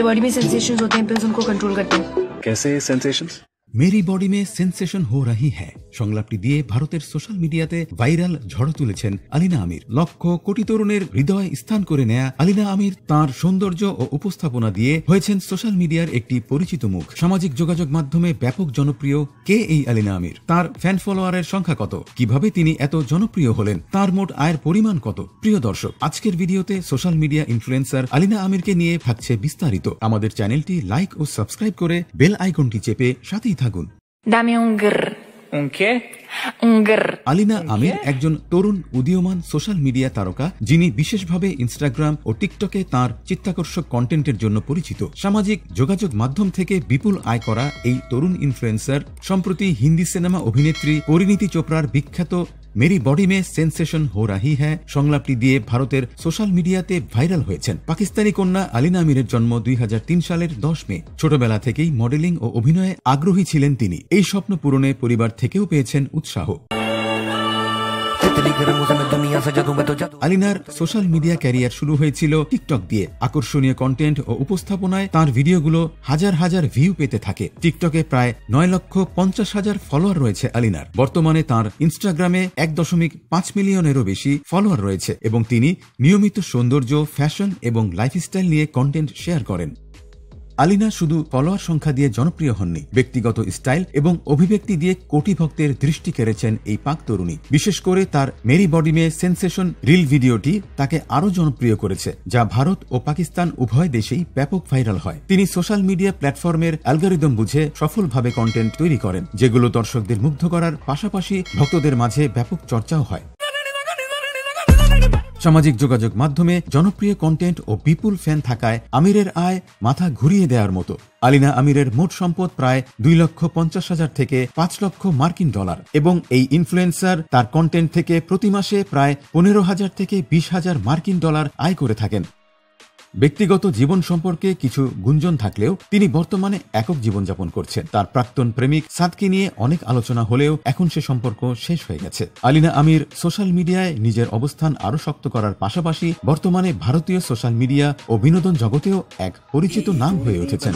मेरी बॉडी में सेंसेशंस होते हैं, पिल्स उनको कंट्रोल करते हैं। कैसे सेंसेशंस? मेरी बॉडी में सेন্সেशन हो रही है সংলাপটি দিয়ে ভারতের সোশ্যাল মিডিয়াতে ভাইরাল ঝড় তুলেছেন আলিনা আমির। লক্ষ কোটি তরুণের হৃদয় স্থান করে নেয়া আলিনা আমির তাঁর সৌন্দর্য ও উপস্থাপনা দিয়ে হয়েছেন সোশ্যাল মিডিয়ার একটি পরিচিত মুখ। সামাজিক যোগাযোগ মাধ্যমে ব্যাপক জনপ্রিয় কে এই আলিনা আমির? তার ফ্যান ফলোয়ারের সংখ্যা কত? কিভাবে তিনি এত জনপ্রিয় হলেন? তার মোট আয়ের পরিমাণ কত? প্রিয় দর্শক, আজকের ভিডিওতে সোশ্যাল মিডিয়া ইনফ্লুয়েন্সার আলিনা আমিরকে নিয়ে থাকছে বিস্তারিত। আমাদের চ্যানেলটি লাইক ও সাবস্ক্রাইব করে বেল আইকনটি চেপে সাথেই থাকুন। Dame un grr. Un qué? Un grr. Alina আমির একজন তরুণ উদীয়মান সোশ্যাল মিডিয়া তারকা, যিনি বিশেষভাবে ইনস্টাগ্রাম ও টিকটকে তাঁর চিত্তাকর্ষক কন্টেন্টের জন্য পরিচিত। সামাজিক যোগাযোগ মাধ্যম থেকে বিপুল আয় করা এই তরুণ ইনফ্লুয়েন্সার সম্প্রতি হিন্দি সিনেমা অভিনেত্রী পরিণীতি চোপড়ার বিখ্যাত মেরি বডি মে সেন্সেশন হো রাহি হ্যায় সংলাপটি দিয়ে ভারতের সোশ্যাল মিডিয়াতে ভাইরাল হয়েছেন। পাকিস্তানি কন্যা আলিনা আমিরের জন্ম 2003 সালের 10 মে। ছোটবেলা থেকেই মডেলিং ও অভিনয়ে আগ্রহী ছিলেন তিনি। এই স্বপ্ন পূরণে পরিবার থেকেও পেয়েছেন উৎসাহ। আলিনার সোশ্যাল মিডিয়া ক্যারিয়ার শুরু হয়েছিল টিকটক দিয়ে। আকর্ষণীয় কন্টেন্ট ও উপস্থাপনায় তার ভিডিওগুলো হাজার হাজার ভিউ পেতে থাকে। টিকটকে প্রায় 9,50,000 ফলোয়ার রয়েছে আলিনার। বর্তমানে তার ইনস্টাগ্রামে 1.5 মিলিয়নেরও বেশি ফলোয়ার রয়েছে এবং তিনি নিয়মিত সৌন্দর্য, ফ্যাশন এবং লাইফস্টাইল নিয়ে কন্টেন্ট শেয়ার করেন। আলিনা শুধু ফলোয়ার সংখ্যা দিয়ে জনপ্রিয় হননি, ব্যক্তিগত স্টাইল এবং অভিব্যক্তি দিয়ে কোটি ভক্তের দৃষ্টি কেড়েছেন এই পাক তরুণী। বিশেষ করে তার মেরি বডি মে সেন্সেশন রিল ভিডিওটি তাকে আরও জনপ্রিয় করেছে, যা ভারত ও পাকিস্তান উভয় দেশেই ব্যাপক ভাইরাল হয়। তিনি সোশ্যাল মিডিয়া প্ল্যাটফর্মের অ্যালগরিদম বুঝে সফলভাবে কন্টেন্ট তৈরি করেন, যেগুলো দর্শকদের মুগ্ধ করার পাশাপাশি ভক্তদের মাঝে ব্যাপক চর্চাও হয়। সামাজিক যোগাযোগ মাধ্যমে জনপ্রিয় কন্টেন্ট ও বিপুল ফ্যান থাকায় আমিরের আয় মাথা ঘুরিয়ে দেওয়ার মতো। আলিনা আমিরের মোট সম্পদ প্রায় 2,50,000 থেকে 5 লক্ষ মার্কিন ডলার এবং এই ইনফ্লুয়েন্সার তার কন্টেন্ট থেকে প্রতি মাসে প্রায় 15,000 থেকে 20,000 মার্কিন ডলার আয় করে থাকেন। ব্যক্তিগত জীবন সম্পর্কে কিছু গুঞ্জন থাকলেও তিনি বর্তমানে একক জীবনযাপন করছেন। তার প্রাক্তন প্রেমিক সাদকে নিয়ে অনেক আলোচনা হলেও এখন সে সম্পর্ক শেষ হয়ে গেছে। আলিনা আমির সোশ্যাল মিডিয়ায় নিজের অবস্থান আরও শক্ত করার পাশাপাশি বর্তমানে ভারতীয় সোশ্যাল মিডিয়া ও বিনোদন জগতেও এক পরিচিত নাম হয়ে উঠেছেন।